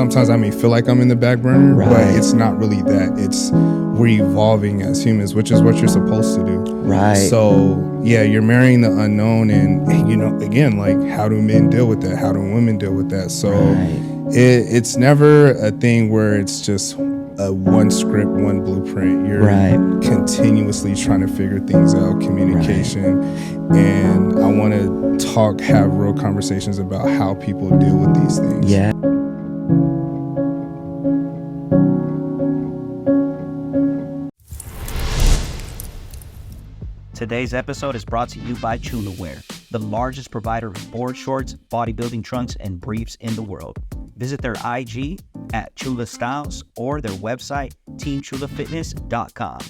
sometimes I may feel like I'm in the back burner, Right. but it's not really that. It's we're evolving as humans, which is what you're supposed to do. Right. So yeah, you're marrying the unknown, and you know, again, like, how do men deal with that? How do women deal with that? So Right. it's never a thing where it's just a one script, one blueprint. You're Right. continuously trying to figure things out, communication, and I want to have real conversations about how people deal with these things. Yeah. Today's episode is brought to you by Chula Wear, the largest provider of board shorts, bodybuilding trunks, and briefs in the world. Visit their IG at Chula Styles or their website, teamchulafitness.com.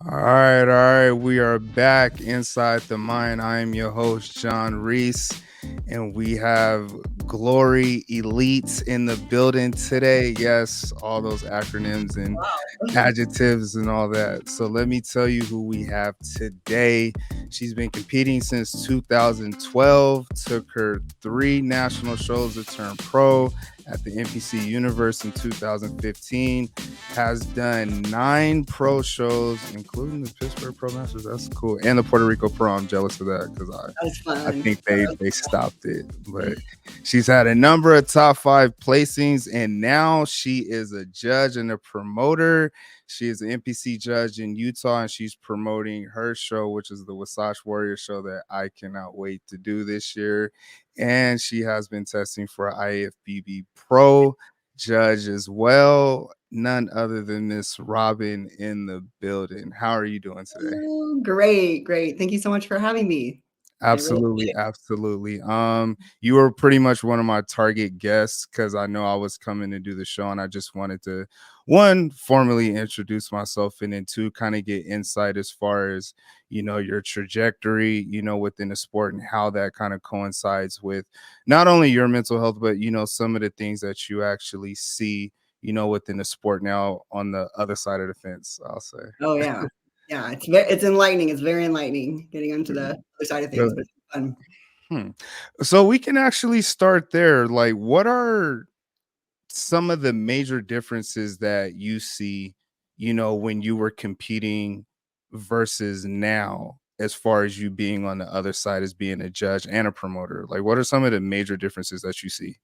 All right. We are back inside the mind. I am your host, John Reese, and we have Glory Elites in the building today. Yes, all those acronyms and adjectives and all that. So let me tell you who we have today. She's been competing since 2012, took her 3 national shows to turn pro at the NPC Universe in 2015, has done 9 pro shows, including the Pittsburgh Pro Masters. That's cool. And the Puerto Rico Pro. I'm jealous of that because I think they stopped it. But she's had a number of top 5 placings, and now she is a judge and a promoter. She is an NPC judge in Utah, and she's promoting her show, which is the Wasatch Warrior show that I cannot wait to do this year. And she has been testing for IFBB Pro judge as well. None other than Miss Robyn in the building. How are you doing today? Oh, great. Thank you so much for having me. Absolutely. You were pretty much one of my target guests because I know I was coming to do the show, and I just wanted to, 1, formally introduce myself, and then 2, kind of get insight as far as, you know, your trajectory, you know, within the sport and how that kind of coincides with not only your mental health, but, you know, some of the things that you actually see, you know, within the sport now on the other side of the fence, I'll say. Oh yeah. Yeah, it's enlightening. It's very enlightening getting into the other side of things, but it's fun. So we can actually start there. Like, what are some of the major differences that you see, you know, when you were competing versus now, as far as you being on the other side as being a judge and a promoter? Like, what are some of the major differences that you see?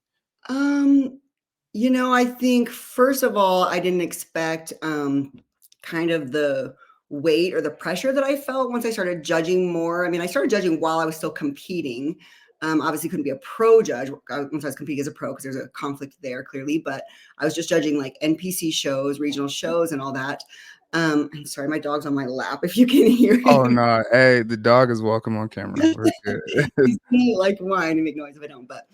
You know, I think first of all, I didn't expect kind of the weight or the pressure that I felt once I started judging more. I mean, I started judging while I was still competing. Obviously couldn't be a pro judge once I was competing as a pro because there's a conflict there clearly, but I was just judging like NPC shows, regional shows and all that. I'm sorry, my dog's on my lap if you can hear him. Oh no, hey, the dog is welcome on camera. We're good. He's gonna like whine and make noise if I don't, but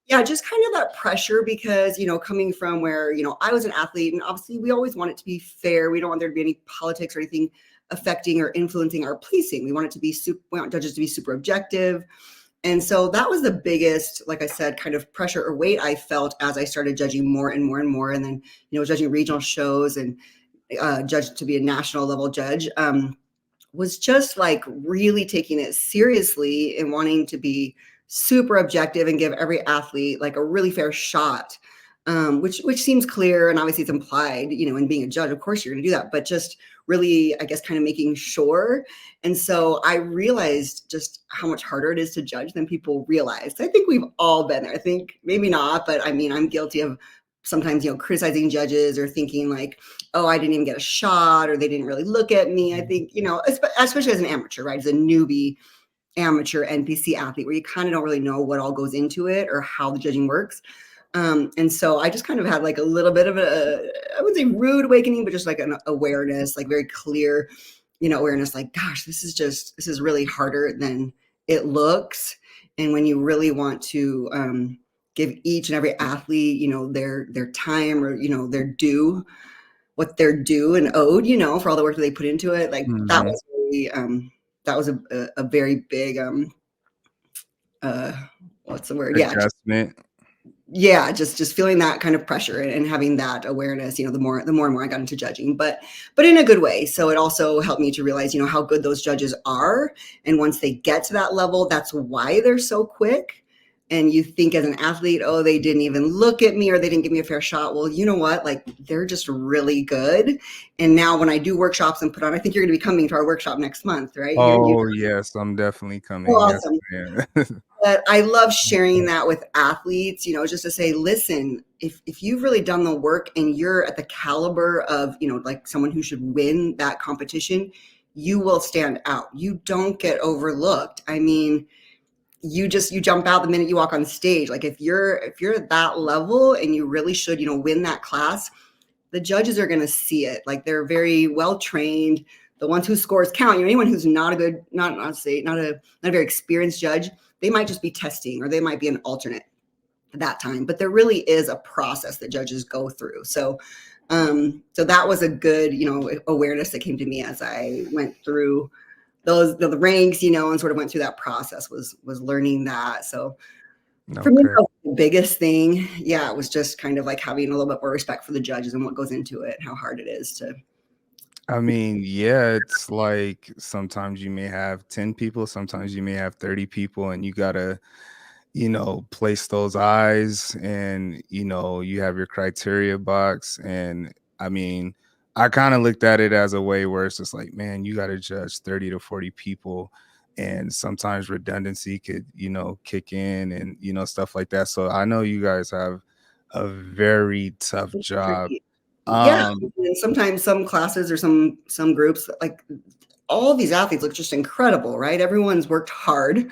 yeah, just kind of that pressure because, you know, coming from where, you know, I was an athlete and obviously we always want it to be fair. We don't want there to be any politics or anything affecting or influencing our policing. We want it to be we want judges to be super objective. And so that was the biggest, like I said, kind of pressure or weight I felt as I started judging more and more and more. And then, you know, judging regional shows and judged to be a national level judge, was just like really taking it seriously and wanting to be super objective and give every athlete like a really fair shot, which seems clear and obviously it's implied, you know, in being a judge, of course you're going to do that, but just really, I guess, kind of making sure. And so I realized just how much harder it is to judge than people realize. I think we've all been there. I think maybe not, but I mean, I'm guilty of sometimes, you know, criticizing judges or thinking like, oh, I didn't even get a shot or they didn't really look at me. I think, you know, especially as an amateur, right? As a newbie amateur NPC athlete where you kind of don't really know what all goes into it or how the judging works. And so I just kind of had like a little bit of I wouldn't say rude awakening, but just like an awareness, like very clear, you know, awareness, like, gosh, this is really harder than it looks. And when you really want to give each and every athlete, you know, their time or, you know, their due, what they're due and owed, you know, for all the work that they put into it. Like that was really, that was a very big, what's the word? Adjustment. Yeah, just feeling that kind of pressure and having that awareness, you know, the more and more I got into judging, but in a good way. So it also helped me to realize, you know, how good those judges are. And once they get to that level, that's why they're so quick. and you think as an athlete, oh, they didn't even look at me or they didn't give me a fair shot. Well, you know what? Like, they're just really good. And now when I do workshops and put on, I think you're going to be coming to our workshop next month, right? Oh, yes, I'm definitely coming. Yes, Awesome. man. But I love sharing that with athletes, just to say, listen, if you've really done the work and you're at the caliber of, like someone who should win that competition, you will stand out. You don't get overlooked. I mean, you jump out the minute you walk on stage. Like if you're at that level and you really should, win that class, the judges are going to see it. Like they're very well trained. The ones who scores count. Anyone who's not a good, not a very experienced judge, they might just be testing or they might be an alternate at that time. But there really is a process that judges go through. So that was a good, awareness that came to me as I went through the ranks, and sort of went through that process, was learning that. So for me, Okay. the biggest thing, it was just kind of like having a little bit more respect for the judges and what goes into it, how hard it is to. I mean, yeah, it's like sometimes you may have 10 people, sometimes you may have 30 people, and you gotta, place those eyes, and you have your criteria box. And I mean, I kind of looked at it as a way where it's just like, man, you gotta judge 30 to 40 people. And sometimes redundancy could, kick in and stuff like that. So I know you guys have a very tough It's job. tricky. Yeah, Um, and sometimes some classes or some groups, like all these athletes look just incredible, right? Everyone's worked hard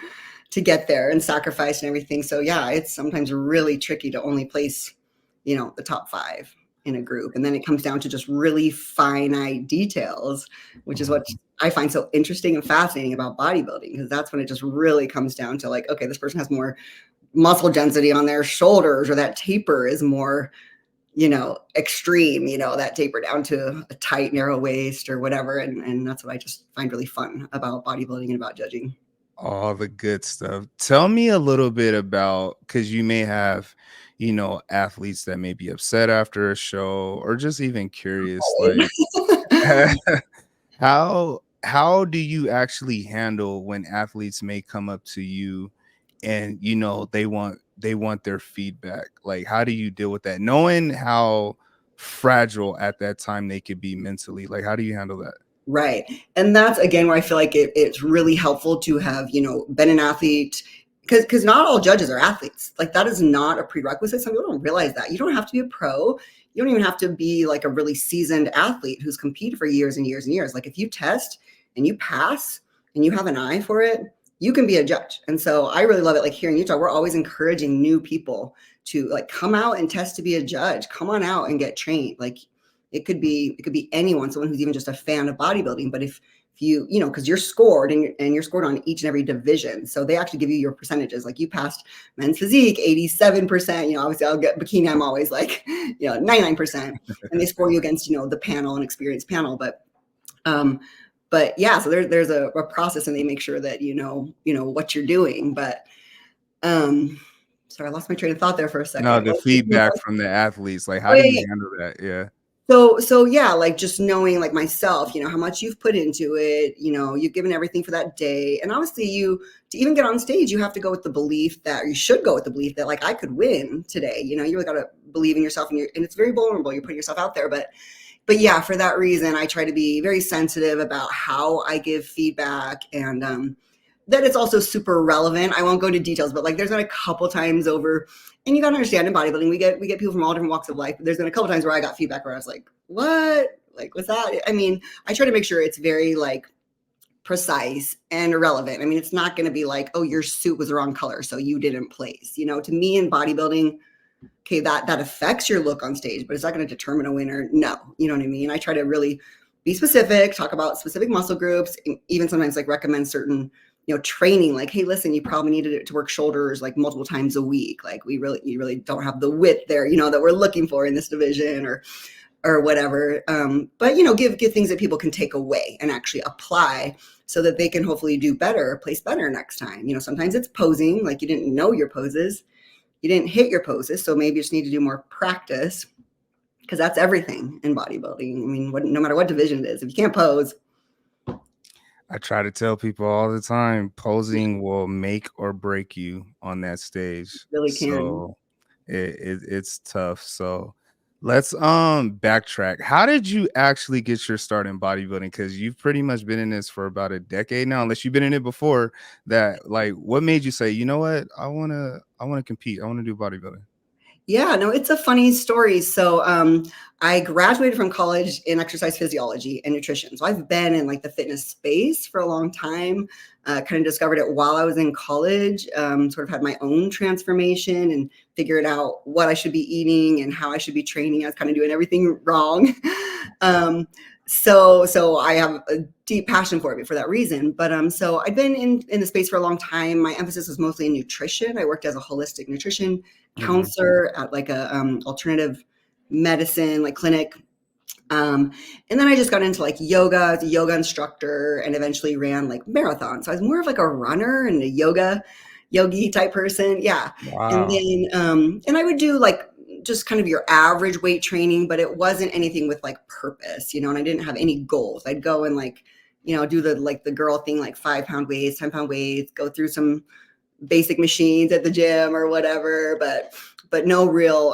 to get there and sacrificed and everything. So yeah, it's sometimes really tricky to only place, the top 5 in a group. And then it comes down to just really finite details, which is what I find so interesting and fascinating about bodybuilding, because that's when it just really comes down to like, okay, this person has more muscle density on their shoulders, or that taper is more, extreme, that taper down to a tight, narrow waist or whatever. And that's what I just find really fun about bodybuilding and about judging. all the good stuff. Tell me a little bit about, because you may have, athletes that may be upset after a show or just even curious, like how do you actually handle when athletes may come up to you and they want their feedback? Like, how do you deal with that, knowing how fragile at that time they could be mentally? Like, how do you handle that? Right. And that's again where I feel like it's really helpful to have, been an athlete, because not all judges are athletes. Like that is not a prerequisite. Some people don't realize that. You don't have to be a pro. You don't even have to be like a really seasoned athlete who's competed for years and years and years. Like if you test and you pass and you have an eye for it, you can be a judge. And so I really love it. Like here in Utah, we're always encouraging new people to like come out and test to be a judge. Come on out and get trained. Like it could be anyone, someone who's even just a fan of bodybuilding. But if you, because you're scored and you're scored on each and every division. So they actually give you your percentages. Like you passed men's physique, 87%, obviously I'll get bikini. I'm always like, 99%. And they score you against, the panel and experienced panel. But yeah, so there's a process, and they make sure that, what you're doing. But, sorry, I lost my train of thought there for a second. No, the feedback from the athletes, like how Oh, do yeah, you yeah. handle that? Yeah. So yeah, like just knowing like myself, how much you've put into it, you've given everything for that day. And obviously to even get on stage, you have to go with the belief that, or you should go with the belief that like, I could win today. You really got to believe in yourself, and it's very vulnerable. You're putting yourself out there, but yeah, for that reason, I try to be very sensitive about how I give feedback, and, that it's also super relevant. I won't go into details, but like there's been a couple times over, and you got to understand in bodybuilding, we get people from all different walks of life. There's been a couple times where I got feedback where I was like, what? Like, what's that? I mean, I try to make sure it's very like precise and irrelevant. I mean, it's not going to be like, oh, your suit was the wrong color, so you didn't place. To me in bodybuilding, okay, that affects your look on stage, but it's not going to determine a winner. No, you know what I mean? I try to really be specific, talk about specific muscle groups, and even sometimes like recommend certain training, like, hey, listen, you probably needed to work shoulders like multiple times a week. Like you really don't have the width there, that we're looking for in this division or whatever. But give things that people can take away and actually apply so that they can hopefully do better, place better next time. Sometimes it's posing, like you didn't know your poses, you didn't hit your poses. So maybe you just need to do more practice, because that's everything in bodybuilding. I mean, no matter what division it is, if you can't pose. I try to tell people all the time, posing will make or break you on that stage. Really can. So it's tough. So let's backtrack. How did you actually get your start in bodybuilding? Because you've pretty much been in this for about a decade now, unless you've been in it before. That like what made you say, you know what, I wanna compete, I wanna do bodybuilding? Yeah, no, it's a funny story. So, I graduated from college in exercise physiology and nutrition. So I've been in like the fitness space for a long time. Kind of discovered it while I was in college. Sort of had my own transformation and figured out what I should be eating and how I should be training. I was kind of doing everything wrong. um, so I have a deep passion for it for that reason. But so I've been in the space for a long time. My emphasis was mostly in nutrition. I worked as a holistic nutrition Mhm. counselor at like a alternative medicine like clinic. And then I just got into like yoga. I was a yoga instructor and eventually ran like marathons. So I was more of like a runner and a yogi type person. Yeah. And Wow. then and I would do like just kind of your average weight training, but it wasn't anything with like purpose, and I didn't have any goals. I'd go and like, do the girl thing, like 5 pound weights, 10 pound weights, go through some basic machines at the gym or whatever, but no real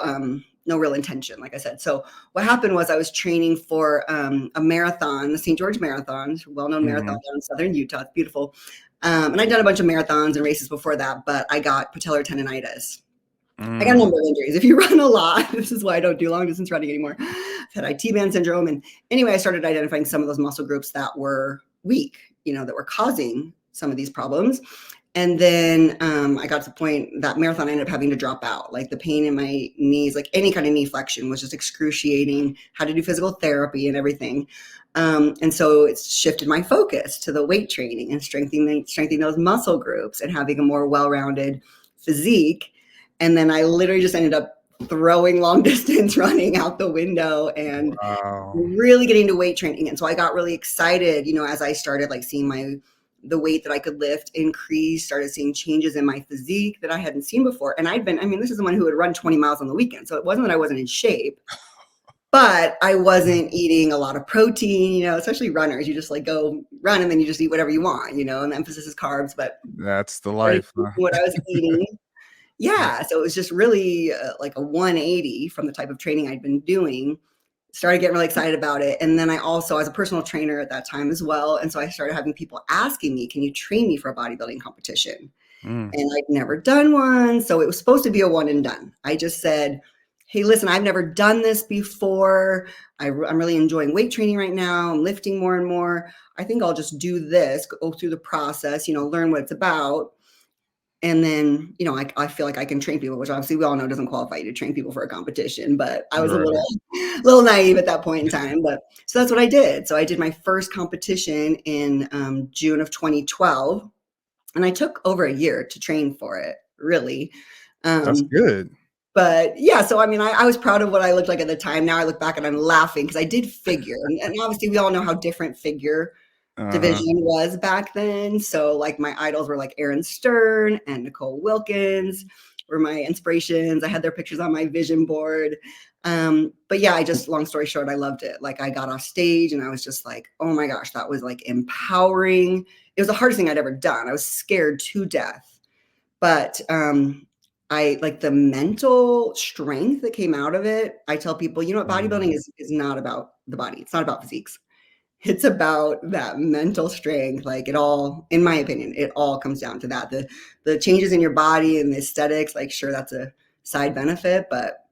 intention, like I said. So what happened was I was training for a marathon, the St. George Marathon, well-known marathon Mhm. down in southern Utah. It's beautiful. And I'd done a bunch of marathons and races before that, but I got patellar tendonitis. I got a Mm. number of injuries. If you run a lot, this is why I don't do long distance running anymore. I've had IT band syndrome. And anyway, I started identifying some of those muscle groups that were weak, that were causing some of these problems. And then I got to the point that marathon I ended up having to drop out. Like the pain in my knees, like any kind of knee flexion was just excruciating. Had to do physical therapy and everything. And so it's shifted my focus to the weight training and strengthening those muscle groups and having a more well-rounded physique. And then I literally just ended up throwing long distance running out the window and Wow. really getting to weight training. And so I got really excited, as I started like seeing the weight that I could lift increase, started seeing changes in my physique that I hadn't seen before. And this is the one who would run 20 miles on the weekend. So it wasn't that I wasn't in shape, but I wasn't eating a lot of protein, especially runners. You just like go run and then you just eat whatever you want, and the emphasis is carbs, but That's the started life, huh? changing what I was eating. Yeah. So it was just really like a 180 from the type of training I'd been doing. Started getting really excited about it. And then I also, as a personal trainer at that time as well. And so I started having people asking me, can you train me for a bodybuilding competition? Mm. And I'd never done one. So it was supposed to be a one and done. I just said, hey, listen, I've never done this before. I'm really enjoying weight training right now. I'm lifting more and more. I think I'll just do this, go through the process, learn what it's about. And then, I feel like I can train people, which obviously we all know doesn't qualify you to train people for a competition, but I was a Right. little naive at that point in time. But so that's what I did. So I did my first competition in June of 2012, and I took over a year to train for it, really. That's Um, good. but yeah, so I was proud of what I looked like at the time. Now I look back and I'm laughing because I did figure, and obviously we all know how different figure Uh-huh. division was back then. So like my idols were like Aaron Stern and Nicole Wilkins were my inspirations. I had their pictures on my vision board. But yeah, long story short, I loved it. Like I got off stage and I was just like, oh my gosh, that was like empowering. It was the hardest thing I'd ever done. I was scared to death. But I like the mental strength that came out of it. I tell people, what bodybuilding Mm. is not about the body. It's not about physiques. It's about that mental strength, like it all, in my opinion, it all comes down to that. The changes in your body and the aesthetics, like sure, that's a side benefit, but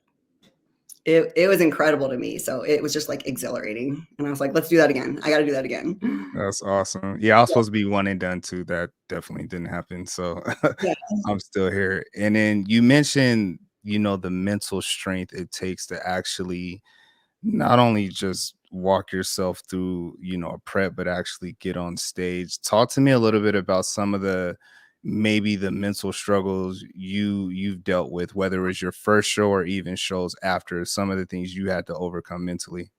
it was incredible to me. So it was just like exhilarating. And I was like, let's do that again. I gotta do that again. That's awesome. Yeah, I was Yeah. supposed to be one and done too. That definitely didn't happen. So Yeah. I'm still here. And then you mentioned, the mental strength it takes to actually not only just walk yourself through, a prep, but actually get on stage. Talk to me a little bit about some of the maybe the mental struggles you've dealt with, whether it was your first show or even shows after, some of the things you had to overcome mentally.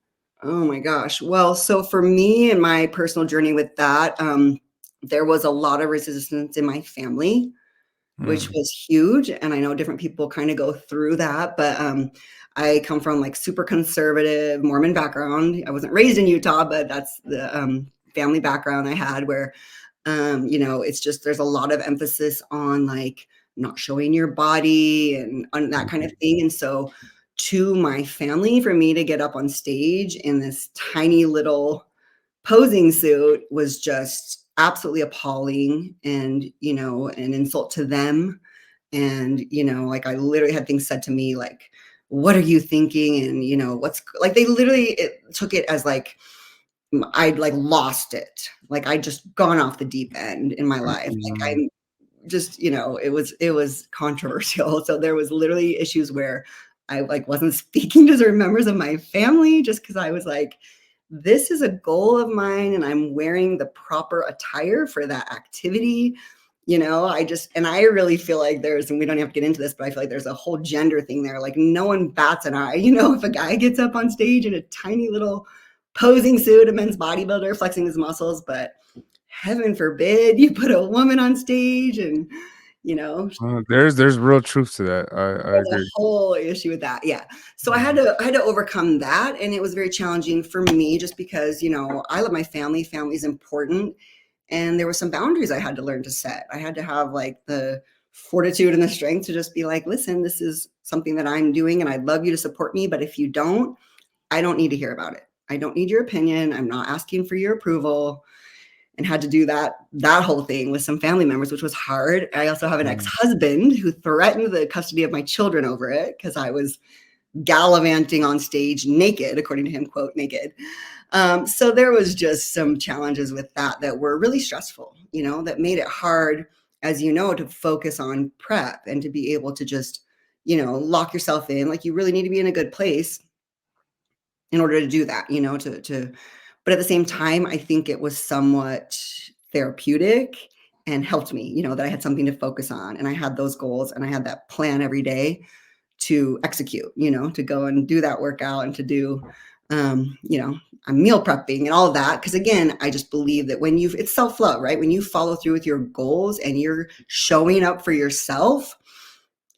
Oh my gosh. Well, so for me and my personal journey with that, there was a lot of resistance in my family, which Mm. was huge. And I know different people kind of go through that, but I come from like super conservative Mormon background. I wasn't raised in Utah, but that's the family background I had where, you know, it's just, there's a lot of emphasis on like not showing your body and on that kind of thing. And so to my family, for me to get up on stage in this tiny little posing suit was just absolutely appalling and, you know, an insult to them. And, you know, like I literally had things said to me like, what are you thinking? And, you know, what's like, they literally took it as like, I'd like lost it. Like I'd just gone off the deep end in my life. Like I'm just, you know, it was controversial. So there was literally issues where I like wasn't speaking to certain members of my family just because I was like, this is a goal of mine and I'm wearing the proper attire for that activity. You know, and I really feel like and we don't have to get into this, but I feel like there's a whole gender thing there. Like no one bats an eye, you know, if a guy gets up on stage in a tiny little posing suit, a men's bodybuilder flexing his muscles, but heaven forbid you put a woman on stage and, you know, there's real truth to that. I there's a agree. whole issue with that. Yeah. So I had to overcome that. And it was very challenging for me just because, you know, I love my family. Family is important. And there were some boundaries I had to learn to set. I had to have like the fortitude and the strength to just be like, listen, this is something that I'm doing and I'd love you to support me. But if you don't, I don't need to hear about it. I don't need your opinion. I'm not asking for your approval. And had to do that whole thing with some family members, which was hard. I also have an ex-husband who threatened the custody of my children over it because I was gallivanting on stage naked, according to him, quote, naked. So there was just some challenges with that were really stressful, you know, that made it hard, as you know, to focus on prep and to be able to just, you know, lock yourself in. Like you really need to be in a good place in order to do that, you know, but at the same time, I think it was somewhat therapeutic and helped me, you know, that I had something to focus on and I had those goals and I had that plan every day to execute, you know, to go and do that workout and to do, you know, I'm meal prepping and all of that. Cause again, I just believe that it's self-love, right? When you follow through with your goals and you're showing up for yourself,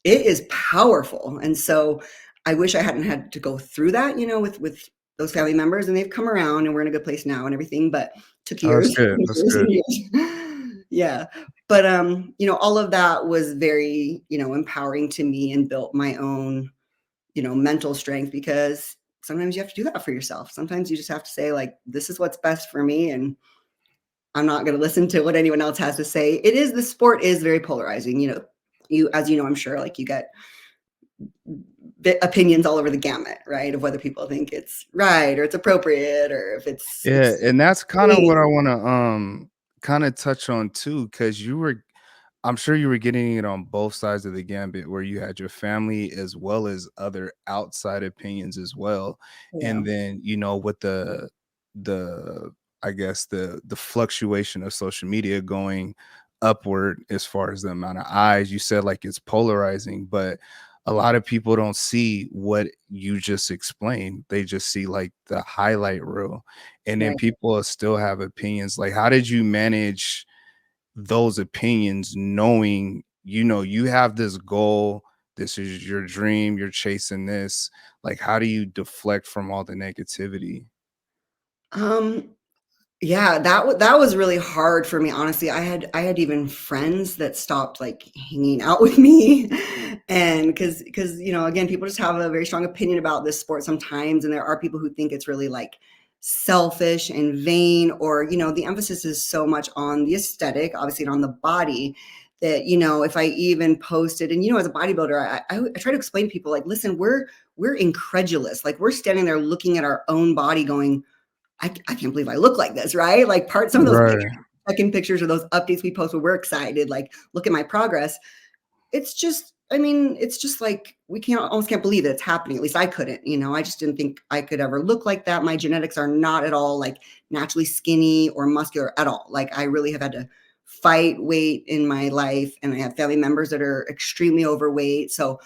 it is powerful. And so I wish I hadn't had to go through that, you know, with those family members, and they've come around and we're in a good place now and everything, but took Oh, that's years, good. That's years good. and years. Yeah. But, you know, all of that was very, you know, empowering to me and built my own, you know, mental strength because sometimes you have to do that for yourself. Sometimes you just have to say like, this is what's best for me. And I'm not going to listen to what anyone else has to say. The sport is very polarizing. You know, as you know, I'm sure like you get opinions all over the gamut, right? Of whether people think it's right or it's appropriate or if Yeah, it's and that's kind of great. what I want to kind of touch on too, because I'm sure you were getting it on both sides of the gambit where you had your family as well as other outside opinions as well. Yeah. And then, you know, with the I guess the fluctuation of social media going upward as far as the amount of eyes, you said like it's polarizing, but a lot of people don't see what you just explained. They just see like the highlight reel. And then Right. people still have opinions. Like, how did you manage those opinions knowing, you know, you have this goal, this is your dream, you're chasing this? Like, how do you deflect from all the negativity? Um, yeah, that was really hard for me, honestly. I had even friends that stopped like hanging out with me. And because you know, again, people just have a very strong opinion about this sport sometimes. And there are people who think it's really like selfish and vain, or you know, the emphasis is so much on the aesthetic, obviously, and on the body that, you know, if I even posted, and you know, as a bodybuilder, I try to explain to people like, listen, we're incredulous. Like we're standing there looking at our own body going, I can't believe I look like this, right? Like some of those pictures, Right. second pictures or those updates we post where we're excited, like look at my progress. It's just, I mean, it's just like we almost can't believe that it's happening. At least I couldn't, you know, I just didn't think I could ever look like that. My genetics are not at all like naturally skinny or muscular at all. Like I really have had to fight weight in my life, and I have family members that are extremely overweight. So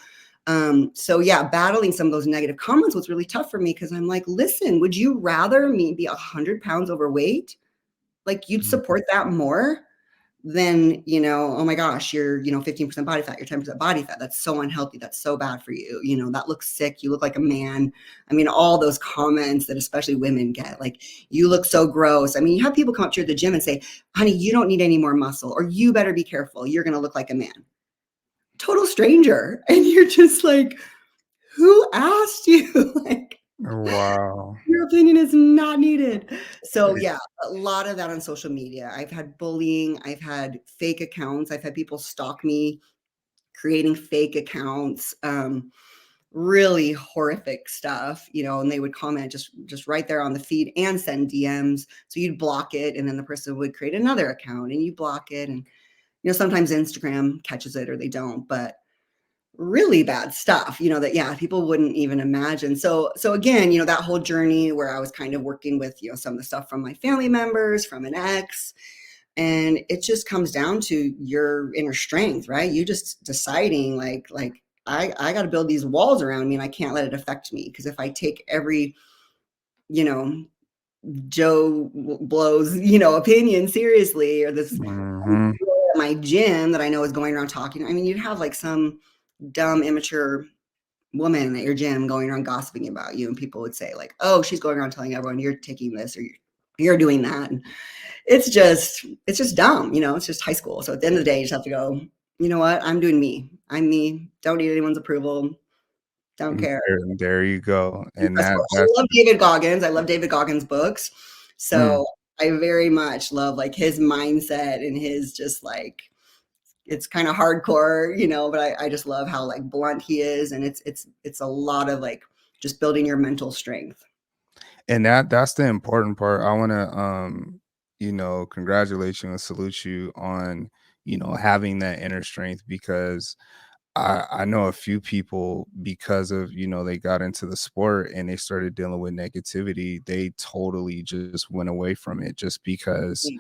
yeah, battling some of those negative comments was really tough for me because I'm like, listen, would you rather me be 100 pounds overweight? Like you'd Mhm. support that more then, you know, oh my gosh, you're, you know, 15% body fat, you're 10% body fat. That's so unhealthy. That's so bad for you. You know, that looks sick. You look like a man. I mean, all those comments that especially women get, like, you look so gross. I mean, you have people come up to you at the gym and say, honey, you don't need any more muscle, or you better be careful. You're going to look like a man. Total stranger. And you're just like, who asked you? Like, Wow. your opinion is not needed. So yeah, a lot of that on social media. I've had bullying. I've had fake accounts. I've had people stalk me, creating fake accounts. Really horrific stuff, you know, and they would comment just right there on the feed and send DMs. So you'd block it, and then the person would create another account and you block it. And, you know, sometimes Instagram catches it or they don't, but really bad stuff, you know, that, yeah, people wouldn't even imagine. So again, you know, that whole journey where I was kind of working with, you know, some of the stuff from my family members, from an ex, and it just comes down to your inner strength, right? You just deciding like I got to build these walls around me, and I can't let it affect me. Because if I take every, you know, Joe Blow's, you know, opinion seriously, or this Mm-hmm. at my gym that I know is going around talking, I mean, you'd have like some dumb, immature woman at your gym going around gossiping about you, and people would say like, oh, she's going around telling everyone you're taking this, or you're doing that. And it's just dumb, you know, it's just high school. So at the end of the day, you just have to go, you know what, I'm doing me. I'm me. Don't need anyone's approval. Don't care. There you go. And That's cool. I that's love David Goggins. I love David Goggins' books. mm, So I very much love like his mindset and his just like, it's kind of hardcore, you know, but I just love how like blunt he is. And it's a lot of like just building your mental strength. and that's the important part. I want to you know, congratulate you and salute you on, you know, having that inner strength, because I know a few people, because of, you know, they got into the sport and they started dealing with negativity, they totally just went away from it just because,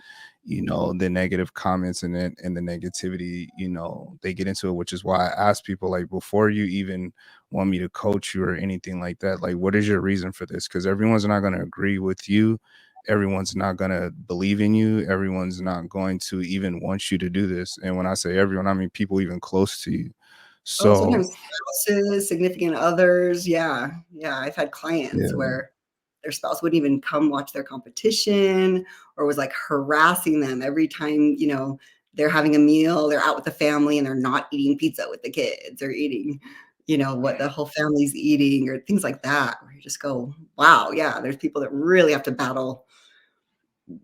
you know, the negative comments and the negativity, you know, they get into it, which is why I ask people, like, before you even want me to coach you or anything like that, like, what is your reason for this? Because everyone's not going to agree with you. Everyone's not going to believe in you. Everyone's not going to even want you to do this. And when I say everyone, I mean people even close to you. Oh, So, sometimes spouses, significant others. Yeah. Yeah. I've had clients yeah, where their spouse wouldn't even come watch their competition, or was like harassing them every time, you know, they're having a meal, they're out with the family and they're not eating pizza with the kids, or eating, you know, what the whole family's eating, or things like that, where you just go, wow, yeah, there's people that really have to battle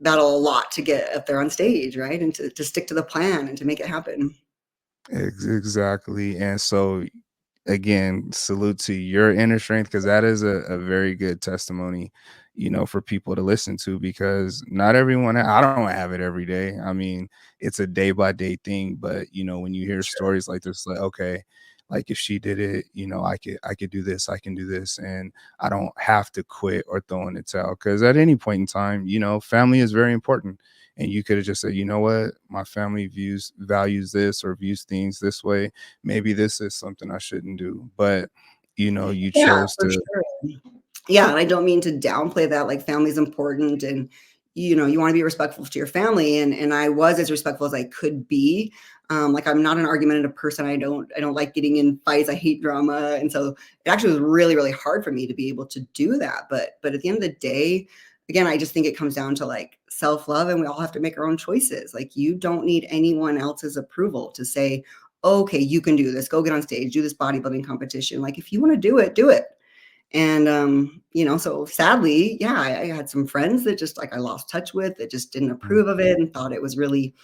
a lot to get up there on stage, right? And to stick to the plan and to make it happen. exactly. And so, again, salute to your inner strength, because that is a very good testimony, you know, for people to listen to, because not everyone, I don't have it every day. I mean, it's a day by day thing, but you know, when you hear stories like this, like, okay, like if she did it, you know, I could do this, I can do this, and I don't have to quit or throw in the towel, because at any point in time, you know, family is very important. And you could have just said, you know what, my family values this or views things this way, maybe this is something I shouldn't do. But, you know, you Yeah, chose for to. sure. Yeah, and I don't mean to downplay that, like, family's important, and, you know, you wanna be respectful to your family, and I was as respectful as I could be. Like, I'm not an argumentative person. I don't like getting in fights. I hate drama, and so it actually was really, really hard for me to be able to do that, but at the end of the day, again, I just think it comes down to, like, self-love, and we all have to make our own choices. Like, you don't need anyone else's approval to say, "Okay, you can do this. Go get on stage, do this bodybuilding competition." Like, if you wanna do it, do it. And, you know, so sadly, yeah, I had some friends that just like I lost touch with, that just didn't approve of it and thought it was really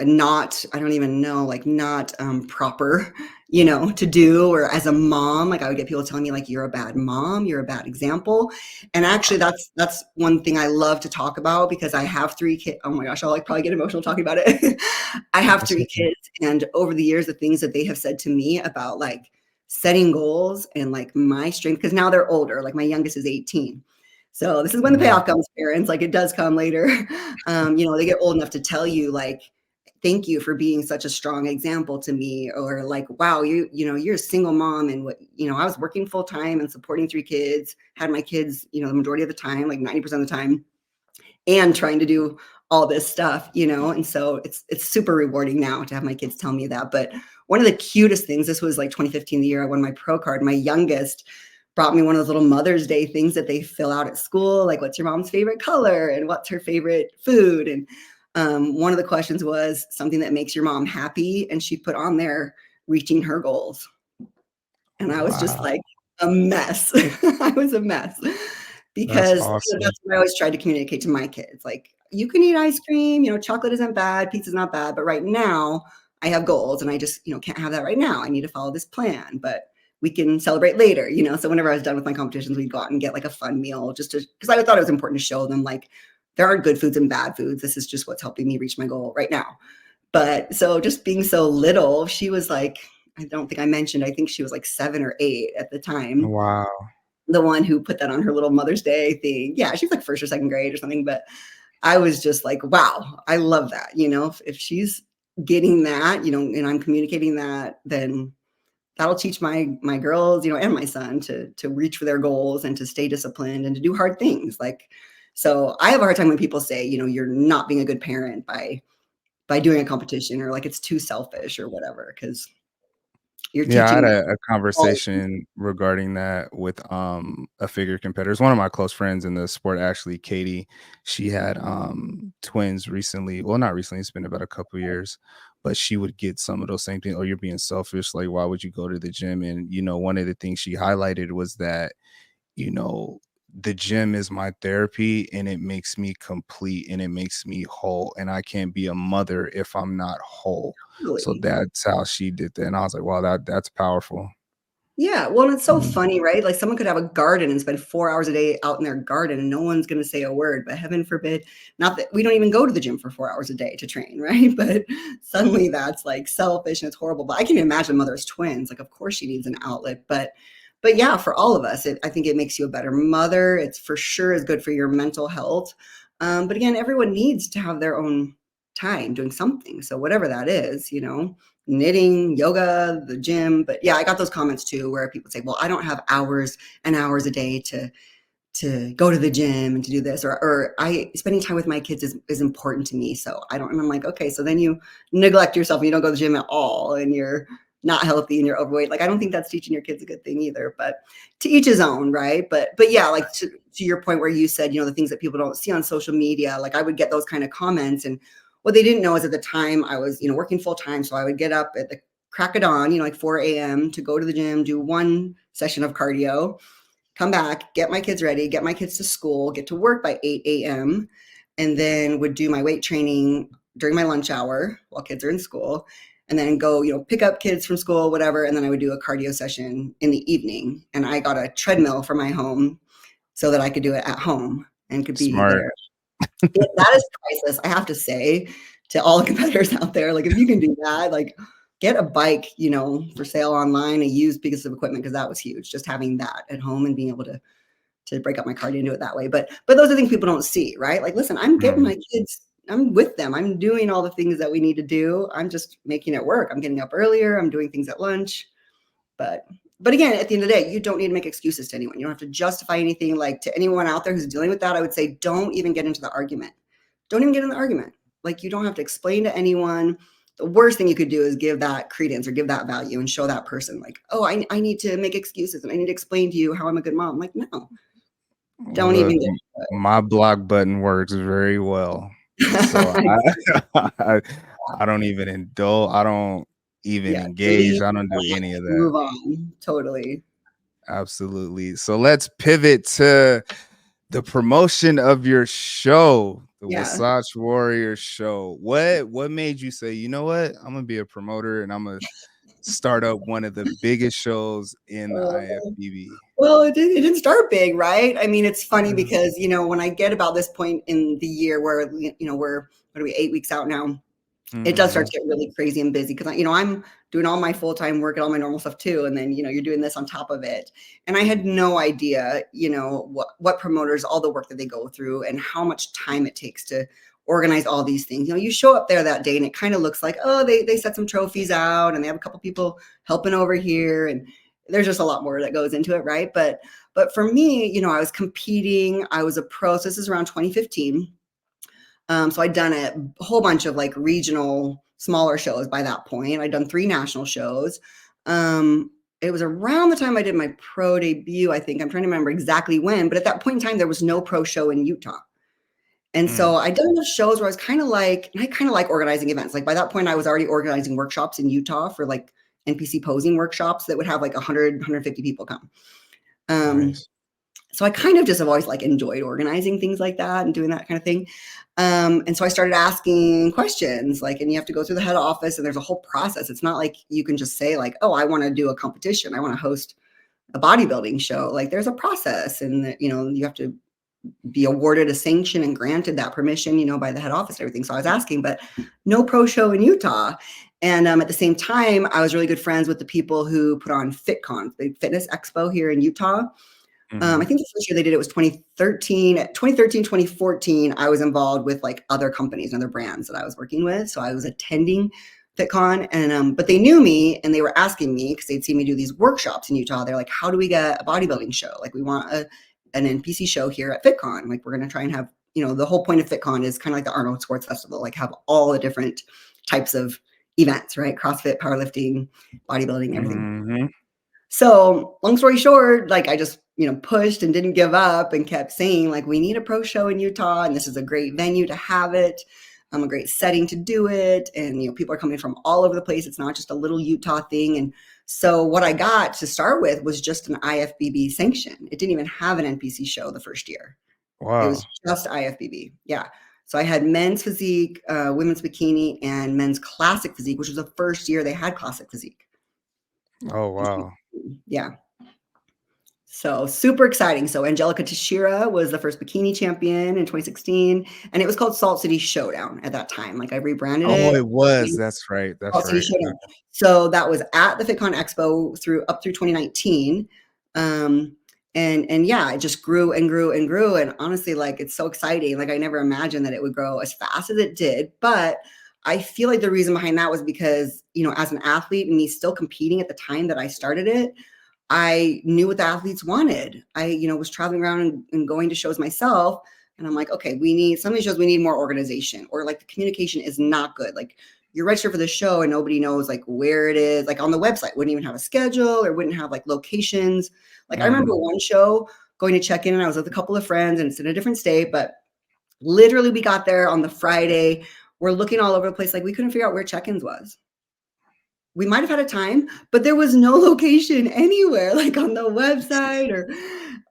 not, I don't even know, like not proper, you know, to do. Or as a mom, like I would get people telling me like, you're a bad mom, you're a bad example. And actually that's one thing I love to talk about, because I have 3 kids. Oh my gosh, I'll like probably get emotional talking about it. I have That's 3 kids, and over the years, the things that they have said to me about like setting goals and like my strength, because now they're older, like my youngest is 18. So this is when the mhm. payoff comes, parents. Like it does come later. You know, they get old enough to tell you like, thank you for being such a strong example to me, or like, wow, you know, you're a single mom, and what, you know, I was working full time and supporting 3 kids, had my kids, you know, the majority of the time, like 90% of the time, and trying to do all this stuff, and so it's super rewarding now to have my kids tell me that. But one of the cutest things, this was like 2015, the year I won my pro card, my youngest brought me one of those little Mother's Day things that they fill out at school, like what's your mom's favorite color and what's her favorite food. And one of the questions was something that makes your mom happy, and she put on there reaching her goals. And I was just like a mess. I was a mess because awesome. that's what I always tried to communicate to my kids. Like, you can eat ice cream, chocolate isn't bad, pizza's not bad, but right now I have goals and I just, can't have that right now. I need to follow this plan, but we can celebrate later, So whenever I was done with my competitions, we'd go out and get like a fun meal because I thought it was important to show them like there are good foods and bad foods. This is just what's helping me reach my goal right now. But so just being so little, she was like, I don't think I mentioned, I think she was like 7 or 8 at the time. Wow. The one who put that on her little Mother's Day thing. Yeah, she was like first or second grade or something. But I was just like, wow, I love that. If she's getting that, and I'm communicating that, then that'll teach my girls, and my son to reach for their goals and to stay disciplined and to do hard things. Like, so I have a hard time when people say, you're not being a good parent by doing a competition, or like it's too selfish or whatever, because you're Yeah, I had teaching a conversation regarding that with a figure competitor. It's one of my close friends in the sport, actually, Katie. She had twins recently. Well, not recently, it's been about a couple years, but she would get some of those same things. Oh, you're being selfish. Like, why would you go to the gym? And one of the things she highlighted was that, you know, the gym is my therapy and it makes me complete and it makes me whole. And I can't be a mother if I'm not whole. So really. that's how she did that. And I was like, wow, that's powerful. Yeah, well, and it's so Mm. funny, right? Like someone could have a garden and spend 4 hours a day out in their garden and no one's going to say a word, but heaven forbid, not that we don't even go to the gym for 4 hours a day to train, right? But suddenly that's like selfish and it's horrible. But I can imagine mother's twins. Like, of course she needs an outlet, but yeah, for all of us, I think it makes you a better mother. It's for sure is good for your mental health. But again, everyone needs to have their own time doing something. So whatever that is, knitting, yoga, the gym. But yeah, I got those comments too where people say, well, I don't have hours and hours a day to go to the gym and to do this, or I spending time with my kids is important to me. So I don't, and I'm like, okay, so then you neglect yourself and you don't go to the gym at all and you're not healthy and you're overweight. Like, I don't think that's teaching your kids a good thing either, but to each his own, right? But yeah, like to your point where you said, the things that people don't see on social media, like I would get those kind of comments, and what they didn't know is at the time I was, working full time. So I would get up at the crack of dawn, like 4 a.m. to go to the gym, do one session of cardio, come back, get my kids ready, get my kids to school, get to work by 8 a.m., and then would do my weight training during my lunch hour while kids are in school, and then go, pick up kids from school, whatever. And then I would do a cardio session in the evening. And I got a treadmill for my home so that I could do it at home and could be Smart. there. That is priceless, I have to say, to all the competitors out there. Like, if you can do that, like get a bike, for sale online, a used piece of equipment, because that was huge. Just having that at home and being able to break up my cardio and do it that way. But those are things people don't see, right? Like, listen, I'm getting my kids, I'm with them. I'm doing all the things that we need to do. I'm just making it work. I'm getting up earlier. I'm doing things at lunch. But again, at the end of the day, you don't need to make excuses to anyone. You don't have to justify anything. Like, to anyone out there who's dealing with that, I would say, don't even get into the argument. Don't even get in the argument. Like, you don't have to explain to anyone. The worst thing you could do is give that credence or give that value and show that person like, oh, I need to make excuses and I need to explain to you how I'm a good mom. Like, no, don't Look, even get my block button works very well. So I don't even indulge. I don't even Yeah, engage. delete, I don't do any of that. move on. Totally. Absolutely. So let's pivot to the promotion of your show, the Yeah. Wasatch Warrior show. What made you say, you know what? I'm gonna be a promoter and I'm gonna start up one of the biggest shows in the IFBB. Well, it didn't start big, right? I mean, it's funny because, when I get about this point in the year where, we're, what are we, 8 weeks out now, it does start Mhm. to get really crazy and busy because, I'm doing all my full-time work and all my normal stuff too. And then, you're doing this on top of it. And I had no idea, what promoters, all the work that they go through and how much time it takes to organize all these things. You show up there that day and it kind of looks like, oh, they set some trophies out and they have a couple people helping over here. And there's just a lot more that goes into it, right? But for me, I was competing. I was a pro. So this is around 2015. So I'd done a whole bunch of like regional smaller shows by that point. I'd done 3 national shows. It was around the time I did my pro debut, I think. I'm trying to remember exactly when, but at that point in time, there was no pro show in Utah. And so I'd done enough shows where I was kind of like, and I kind of like organizing events. Like by that point, I was already organizing workshops in Utah for like NPC posing workshops that would have like 100, 150 people come. Nice. So I kind of just have always like enjoyed organizing things like that and doing that kind of thing. And so I started asking questions, like, and you have to go through the head office and there's a whole process. It's not like you can just say like, oh, I want to do a competition. I want to host a bodybuilding show. Like there's a process and, you know, you have to be awarded a sanction and granted that permission, you know, by the head office and everything. So I was asking, but no pro show in Utah. And at the same time, I was really good friends with the people who put on FitCon, the fitness expo here in Utah. I think the first year they did it was 2013. 2014, I was involved with like other companies and other brands that I was working with. So I was attending FitCon and but they knew me and they were asking me because they'd seen me do these workshops in Utah. They're like, how do we get a bodybuilding show? Like we want an NPC show here at FitCon. Like we're going to try and have, you know, the whole point of FitCon is kind of like the Arnold Sports Festival, like have all the different types of events, right? CrossFit, powerlifting, bodybuilding, everything. So long story short, like I just, you know, pushed and didn't give up and kept saying like, we need a pro show in Utah and this is a great venue to have it. A great setting to do it. And, you know, people are coming from all over the place. It's not just a little Utah thing. And so what I got to start with was just an IFBB sanction. It didn't even have an NPC show the first year. Wow. It was just IFBB. Yeah. So I had men's physique, women's bikini, and men's classic physique, which was the first year they had classic physique. Oh, wow. Yeah. So super exciting. So Angelica Teixeira was the first bikini champion in 2016, and it was called Salt City Showdown at that time. Like I rebranded it. Oh, it was. That's right. That's Salt City right. Showdown. So that was at the FitCon Expo up through 2019. And yeah, it just grew and grew and grew. And honestly, like it's so exciting. Like I never imagined that it would grow as fast as it did. But I feel like the reason behind that was because, you know, as an athlete and me still competing at the time that I started it, I knew what the athletes wanted. I, you know, was traveling around and going to shows myself. And I'm like, okay, we need some of these shows, we need more organization, or like the communication is not good. Like you're registered for the show and nobody knows like where it is. Like on the website, wouldn't even have a schedule or wouldn't have like locations. Like I remember one show going to check in and I was with a couple of friends and it's in a different state, but literally we got there on the Friday. We're looking all over the place. Like we couldn't figure out where check-ins was. We might've had a time, but there was no location anywhere, like on the website or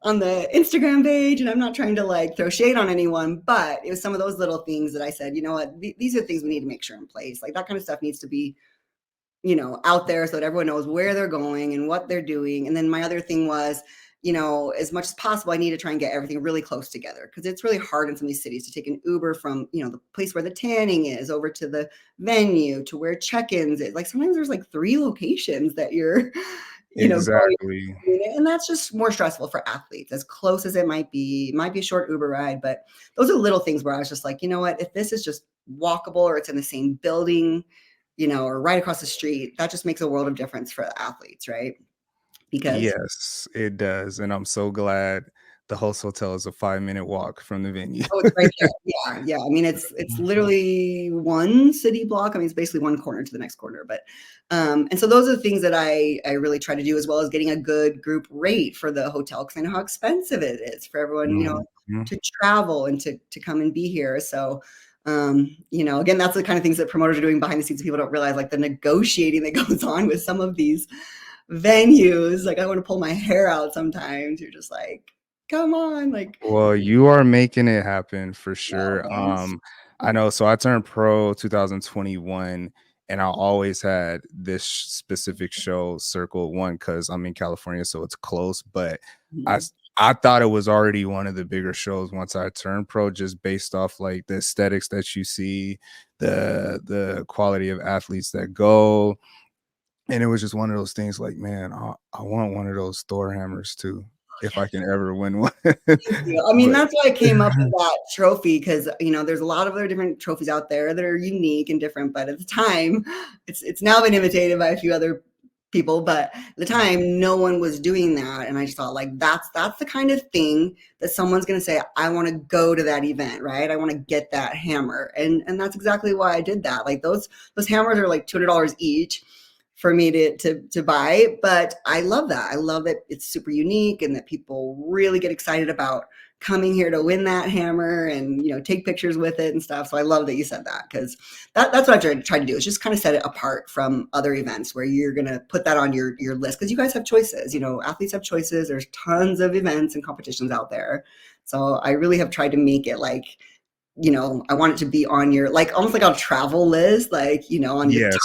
on the Instagram page. And I'm not trying to like throw shade on anyone, but it was some of those little things that I said, you know what, these are things we need to make sure in place. Like that kind of stuff needs to be, you know, out there so that everyone knows where they're going and what they're doing. And then my other thing was, you know, as much as possible, I need to try and get everything really close together because it's really hard in some of these cities to take an Uber from, you know, the place where the tanning is over to the venue to where check-ins is. Like sometimes there's like 3 locations that you're, you know, Exactly. and that's just more stressful for athletes, as close as it might be a short Uber ride. But those are little things where I was just like, you know what, if this is just walkable or it's in the same building, you know, or right across the street, that just makes a world of difference for the athletes, right? Because Yes, it does. And I'm so glad the host hotel is a 5-minute walk from the venue. oh, it's right there. Yeah, yeah. I mean, it's literally one city block. I mean, it's basically one corner to the next corner. But and so those are the things that I really try to do, as well as getting a good group rate for the hotel because I know how expensive it is for everyone, you know, to travel and to come and be here. So you know, again, that's the kind of things that promoters are doing behind the scenes. People don't realize like the negotiating that goes on with some of these venues. Like I want to pull my hair out sometimes. You're just like, come on, like. Well, you are making it happen for sure. Yeah, I know. So I turned pro 2021, and I always had this specific show circled one because I'm in California, so it's close. But I thought it was already one of the bigger shows once I turned pro, just based off like the aesthetics that you see, the quality of athletes that go. And it was just one of those things like, man, I want one of those Thor hammers too, if I can ever win one. I mean, that's why I came up with that trophy because, you know, there's a lot of other different trophies out there that are unique and different. But at the time, it's now been imitated by a few other people, but at the time no one was doing that. And I just thought like, that's the kind of thing that someone's going to say, I want to go to that event, right? I want to get that hammer. And that's exactly why I did that. Like those hammers are like $200 each for me to buy. But I love that. I love that it's super unique and that people really get excited about coming here to win that hammer and, you know, take pictures with it and stuff. So I love that you said that, because that's what I try to do, is just kind of set it apart from other events where you're going to put that on your list, because you guys have choices. You know, athletes have choices. There's tons of events and competitions out there. So I really have tried to make it like, you know, I want it to be on your, like, almost like on a travel list, like, you know, on your Yes.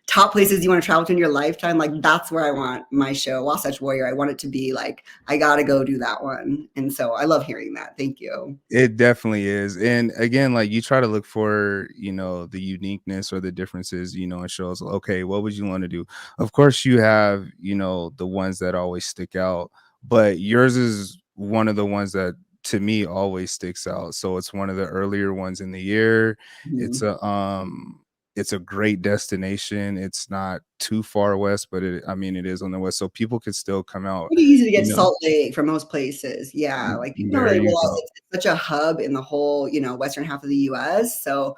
top places you want to travel to in your lifetime. Like that's where I want my show, Wasatch Warrior. I want it to be like, I got to go do that one. And so I love hearing that. Thank you. It definitely is. And again, like you try to look for, you know, the uniqueness or the differences, you know, it shows, okay, what would you want to do? Of course, you have, you know, the ones that always stick out, but yours is one of the ones that to me always sticks out. So it's one of the earlier ones in the year. It's Mhm. it's a great destination. It's not too far west, but I mean, it is on the west. So people could still come out, Pretty easy to get you to know. Salt Lake from most places. Yeah. Like people don't There really you realize go. it's such a hub in the whole, you know, western half of the US. So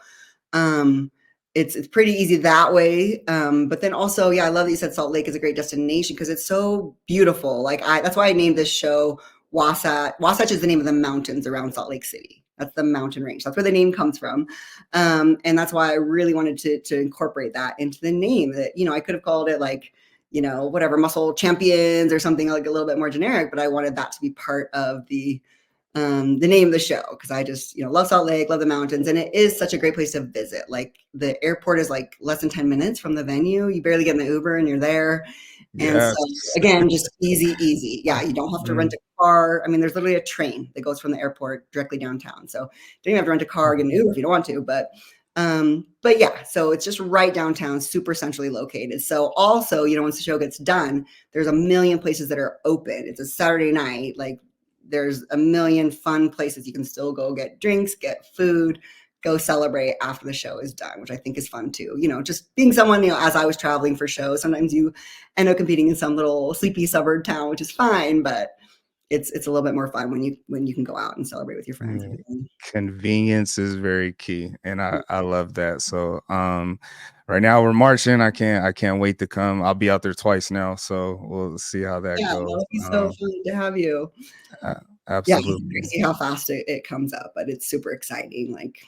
Um, it's pretty easy that way. But then also, yeah, I love that you said Salt Lake is a great destination because it's so beautiful. Like that's why I named this show Wasatch. Wasatch is the name of the mountains around Salt Lake City. That's the mountain range. That's where the name comes from. And that's why I really wanted to incorporate that into the name. That, you know, I could have called it like, you know, whatever, Muscle Champions or something like a little bit more generic, but I wanted that to be part of the name of the show, because I just, you know, love Salt Lake, love the mountains, and it is such a great place to visit. Like the airport is like less than 10 minutes from the venue. You barely get in the Uber and you're there. And so Yes. again, just easy. Yeah, you don't have to rent a car. I mean, there's literally a train that goes from the airport directly downtown. So you don't even have to rent a car or get an Uber if you don't want to. But yeah, so it's just right downtown, super centrally located. So also, you know, once the show gets done, there's a million places that are open. It's a Saturday night, like there's a million fun places you can still go get drinks, get food, go celebrate after the show is done, which I think is fun too. You know, just being someone, you know, as I was traveling for shows, sometimes you end up competing in some little sleepy suburb town, which is fine, but it's a little bit more fun when you can go out and celebrate with your friends and Mm, everything. convenience is very key, and I love that. So, right now we're marching. I can't wait to come. I'll be out there twice now, so we'll see how that Yeah, that goes. would be so fun to have you. Yeah, it's Absolutely. crazy how fast it comes up, but it's super exciting. Like,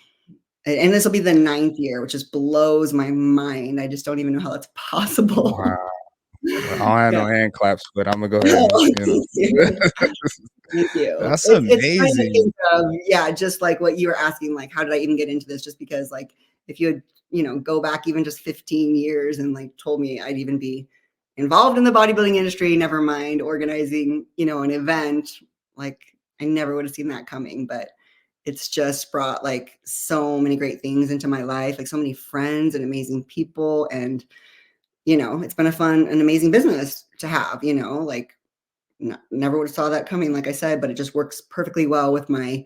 and this will be the ninth year, which just blows my mind. I just don't even know how that's possible. Wow. Well, I don't have Yeah. no hand claps, but Imma go ahead No, and, you thank know. you. Thank you. That's It's kind to amazing. think of, yeah, just like what you were asking, like, how did I even get into this? Just because, like, if you had, you know, go back even just 15 years and like told me I'd even be involved in the bodybuilding industry, never mind organizing, you know, an event, like I never would have seen that coming. But it's just brought like so many great things into my life, like so many friends and amazing people. And, you know, it's been a fun and amazing business to have, you know, like never would have saw that coming, like I said, but it just works perfectly well with my,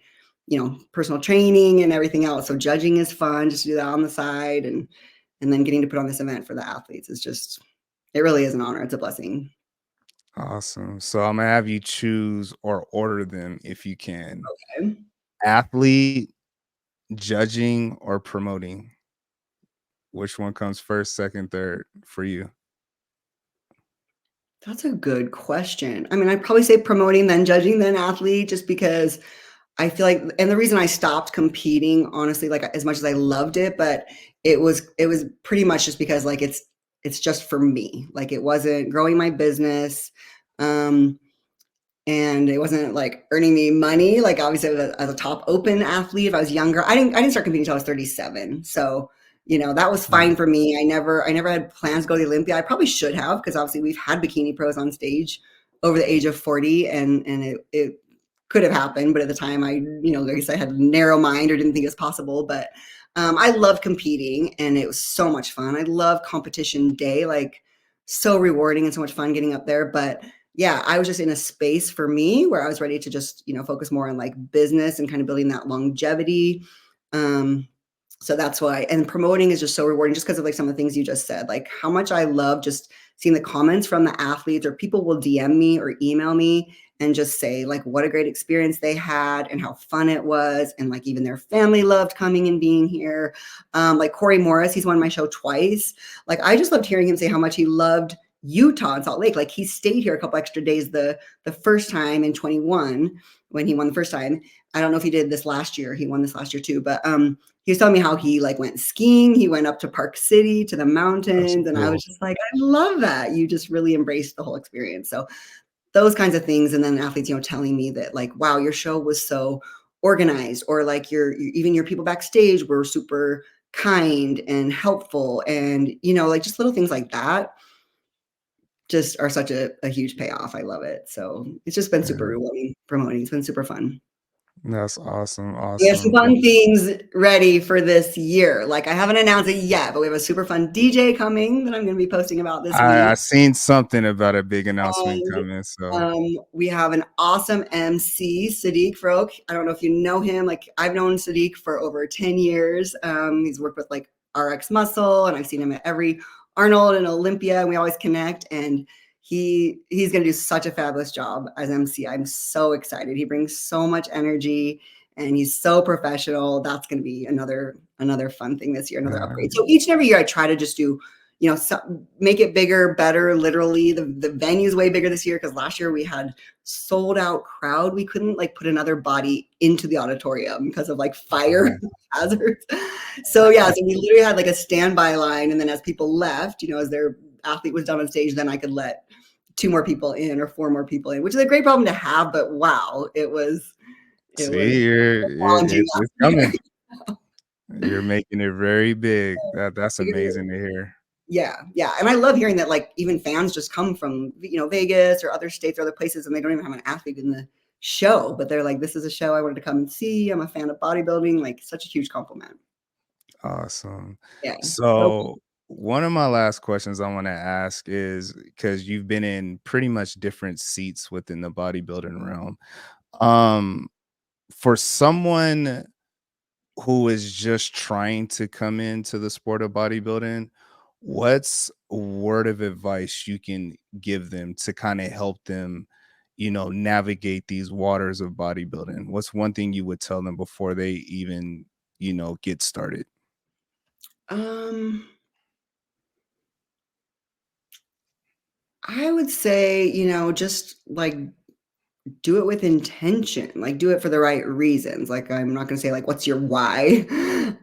you know, personal training and everything else. So judging is fun, just to do that on the side, and then getting to put on this event for the athletes is just, it really is an honor. It's a blessing. Awesome. So Imma have you choose or order them if you can. Okay. Athlete, judging, or promoting? Which one comes first, second, third for you? That's a good question. I mean, I'd probably say promoting, then judging, then athlete, just because I feel like, and the reason I stopped competing, honestly, like as much as I loved it, but it was pretty much just because like it's just for me. Like it wasn't growing my business. Um, and it wasn't like earning me money. Like obviously as a top open athlete, if I was younger, I didn't start competing until I was 37. So, you know, that was Mm, fine for me. I never had plans to go to the Olympia. I probably should have, because obviously we've had bikini pros on stage over the age of 40, and it could have happened, but at the time I, you know, like I said, I had a narrow mind or didn't think it was possible. But I love competing and it was so much fun. I love competition day, like so rewarding and so much fun getting up there. But yeah, I was just in a space for me where I was ready to just, you know, focus more on like business and kind of building that longevity. Um, so that's why, and promoting is just so rewarding just because of like some of the things you just said, like how much I love just seeing the comments from the athletes, or people will DM me or email me and just say like what a great experience they had and how fun it was. And like even their family loved coming and being here. Like Corey Morris, he's won my show twice. Like I just loved hearing him say how much he loved Utah and Salt Lake. Like he stayed here a couple extra days the first time in 21 when he won the first time. I don't know if he did this last year. He won this last year too, but he was telling me how he like went skiing. He went up to Park City to the mountains. And I was just like, I love that. You just really embraced the whole experience. So those kinds of things. And then athletes, telling me that like, wow, your show was so organized, or like even your people backstage were super kind and helpful. And, like just little things like that just are such a huge payoff. I love it. So it's just been super rewarding promoting. It's been super fun. That's awesome. We have some Awesome. fun things ready for this year. Like I haven't announced it yet, but we have a super fun DJ coming that I'm going to be posting about this I week. seen something about a big announcement coming. So We have an awesome MC, Sadiq Froke. I don't know if you know him. Like I've known Sadiq for over 10 years. He's worked with like RX Muscle, and I've seen him at every Arnold and Olympia, and we always connect. And he's going to do such a fabulous job as MC. I'm so excited. He brings so much energy and he's so professional. That's going to be another fun thing this year, another upgrade. So each and every year I try to just do, make it bigger, better. Literally the venue's way bigger this year, because last year we had sold out crowd. We couldn't like put another body into the auditorium because of like fire hazards. So yeah, so we literally had like a standby line. And then as people left, as their athlete was done on stage, then I could let 2 more people in or 4 more people in, which is a great problem to have. But wow, it was it's coming. You're making it very big. That's amazing to hear. Yeah. And I love hearing that like even fans just come from, Vegas or other states or other places, and they don't even have an athlete in the show, but they're like, this is a show I wanted to come and see. I'm a fan of bodybuilding. Like such a huge compliment. Awesome. Yeah. So one of my last questions I want to ask is, because you've been in pretty much different seats within the bodybuilding realm. For someone who is just trying to come into the sport of bodybuilding, what's a word of advice you can give them to kind of help them, navigate these waters of bodybuilding? What's one thing you would tell them before they even, get started? I would say, just like do it with intention, like do it for the right reasons. Like I'm not going to say like, what's your why?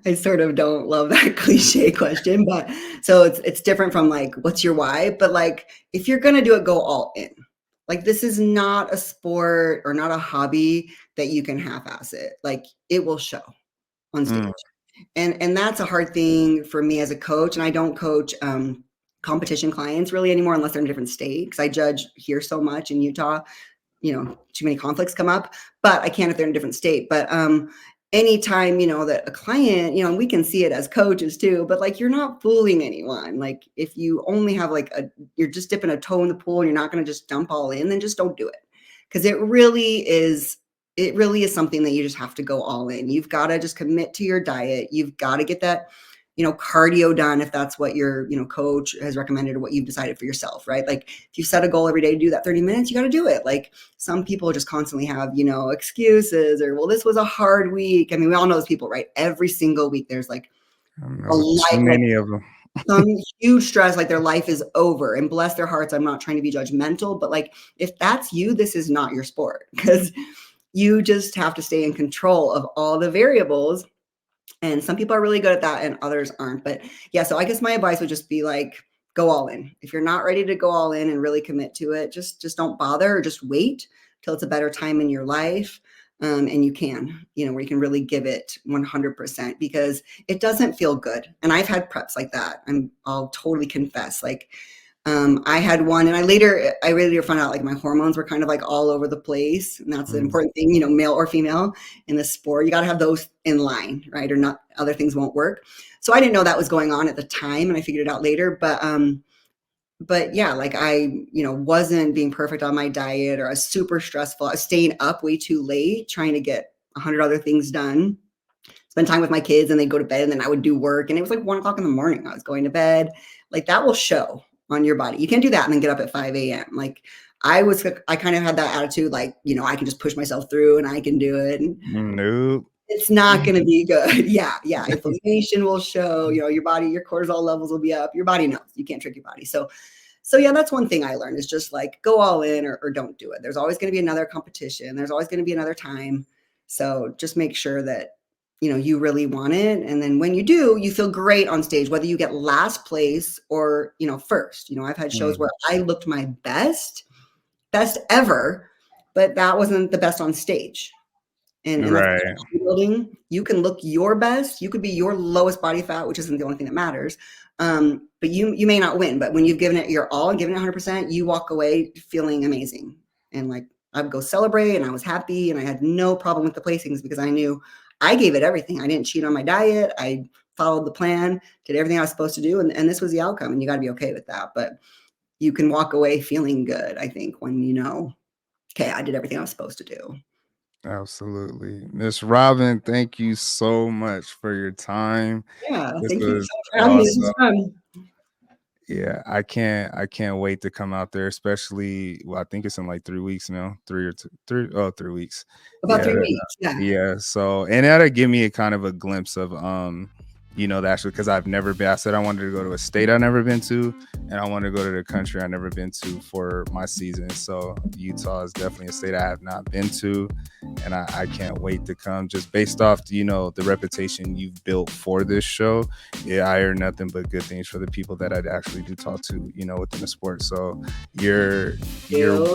I sort of don't love that cliche question, but so it's different from like, what's your why? But like, if you're going to do it, go all in. Like this is not a sport or not a hobby that you can half-ass it. Like it will show on stage. And that's a hard thing for me as a coach. And I don't coach competition clients really anymore unless they're in a different state, because I judge here so much in Utah. Too many conflicts come up, but I can if they're in a different state. But anytime, that a client, and we can see it as coaches too, but like, you're not fooling anyone. Like if you only have like you're just dipping a toe in the pool and you're not going to just dump all in, then just don't do it. Cause it really is something that you just have to go all in. You've got to just commit to your diet. You've got to get that, cardio done if that's what your, coach has recommended or what you've decided for yourself, right? Like if you set a goal every day to do that 30 minutes, you got to do it. Like some people just constantly have, excuses or, well, this was a hard week. I mean, we all know those people, right? Every single week there's like too many of them. Some huge stress, like their life is over, and bless their hearts. I'm not trying to be judgmental, but like if that's you, this is not your sport, because you just have to stay in control of all the variables. And some people are really good at that and others aren't. But yeah, so I guess my advice would just be like, go all in. If you're not ready to go all in and really commit to it, just don't bother, or just wait till it's a better time in your life. And you can, where you can really give it 100%, because it doesn't feel good. And I've had preps like that. I'll totally confess. Like, I had one, and I later found out like my hormones were kind of like all over the place. And that's an important thing, male or female in the sport, you got to have those in line, right? Or not, other things won't work. So I didn't know that was going on at the time, and I figured it out later. But yeah, like I, wasn't being perfect on my diet, or I was super stressful. I was staying up way too late, trying to get 100 other things done, spend time with my kids, and they'd go to bed, and then I would do work. And it was like 1 o'clock in the morning. I was going to bed. Like that will show on your body. You can't do that and then get up at 5 a.m. Like I kind of had that attitude, like, I can just push myself through and I can do it. And Nope. it's not going to be good. Yeah. Inflammation will show, your body, your cortisol levels will be up. Your body knows you can't trick your body. So yeah, that's one thing I learned is just like go all in or don't do it. There's always going to be another competition. There's always going to be another time. So just make sure that, you really want it. And then when you do, you feel great on stage, whether you get last place or, first. I've had shows where I looked my best ever, but that wasn't the best on stage. And Right. building, you can look your best. You could be your lowest body fat, which isn't the only thing that matters. But you may not win. But when you've given it your all and given it 100%, you walk away feeling amazing. And like I would go celebrate, and I was happy, and I had no problem with the placings because I knew I gave it everything. I didn't cheat on my diet. I followed the plan, did everything I was supposed to do, and this was the outcome. And you got to be okay with that. But you can walk away feeling good, I think, when okay, I did everything I was supposed to do. Absolutely. Miss Robyn, thank you so much for your time. Yeah, This thank you was so much for having me. This was awesome. fun. Yeah, I can't wait to come out there, especially I think it's in like 3 weeks now. 3 weeks. About Yeah, 3 weeks, yeah. yeah. So and that'll give me a kind of a glimpse of actually because I've never been. I said I wanted to go to a state I've never been to, and I want to go to the country I've never been to for my season. So Utah is definitely a state I have not been to, and I can't wait to come. Just based off the reputation you've built for this show, yeah, I hear nothing but good things for the people that I actually do talk to, within the sport. So your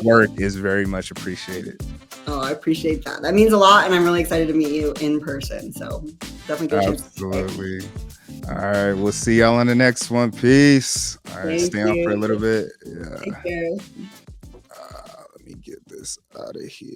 work is very much appreciated. Oh, I appreciate that. That means a lot, and I'm really excited to meet you in person. So definitely go check. Absolutely. All right, we'll see y'all on the next one. Peace. All right, stay on for a little bit. Yeah. Take care. Let me get this out of here.